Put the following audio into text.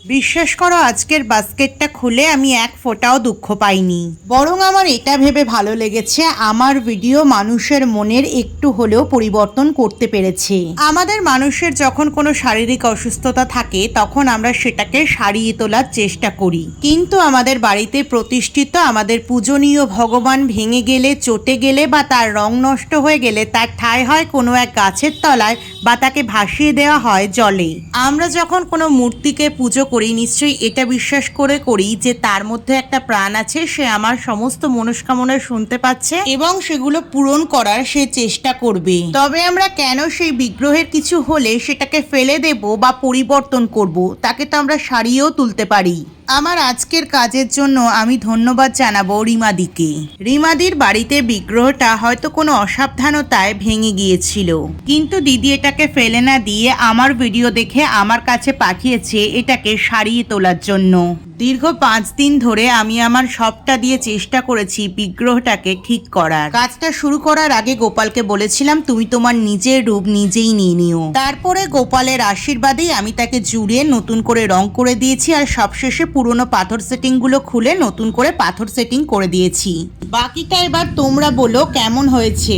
বিশ্বাস করো, আজকের বাস্কেটটা খুলে আমি এক ফোঁটাও দুঃখ পাইনি, বরং আমার এটা ভেবে ভালো লেগেছে আমার ভিডিও মানুষের মনের একটু হলেও পরিবর্তন করতে পেরেছে। আমাদের মানুষের যখন কোনো শারীরিক অসুস্থতা থাকে তখন আমরা সেটাকে সারিয়ে তোলার চেষ্টা করি, কিন্তু আমাদের বাড়িতে প্রতিষ্ঠিত আমাদের পূজনীয় ভগবান ভেঙে গেলে, চটে গেলে বা তার রং নষ্ট হয়ে গেলে তার ঠাঁই হয় কোনো এক গাছের তলায় বা তাকে ভাসিয়ে দেওয়া হয় জলে। আমরা যখন কোনো মূর্তিকে পুজো করি নিশ্চয়ই এটা বিশ্বাস করে করি যে তার মধ্যে একটা প্রাণ আছে, সে আমার সমস্ত মনস্কামনা শুনতে পাচ্ছে এবং সেগুলো পূরণ করার সে চেষ্টা করবে। তবে আমরা কেন সেই বিগ্রহের কিছু হলে সেটাকে ফেলে দেব বা পরিবর্তন করব? তাকে তো আমরা সারিয়েও তুলতে পারি। আমার আজকের কাজের জন্য আমি ধন্যবাদ জানাবো রিমাদিকে। রিমাদির বাড়িতে বিগ্রহটা হয়তো কোনো অসাবধানতায় ভেঙে গিয়েছিল, কিন্তু দিদি এটাকে ফেলে না দিয়ে আমার ভিডিও দেখে আমার কাছে পাঠিয়েছে এটাকে সারিয়ে তোলার জন্য। দীর্ঘ 5 দিন ধরে আমি আমার সবটা দিয়ে চেষ্টা করেছি বিগ্রহটাকে ঠিক করার। কাজটা শুরু করার আগে গোপালকে বলেছিলাম তুমি তোমার নিজের রূপ নিজেই নিয়ে নিও। তারপরে গোপালের আশীর্বাদেই আমি তাকে জুড়ে নতুন করে রং করে দিয়েছি আর সবশেষে পুরনো পাথর সেটিংগুলো খুলে নতুন করে পাথর সেটিং করে দিয়েছি। বাকিটা এবার তোমরা বলো কেমন হয়েছে।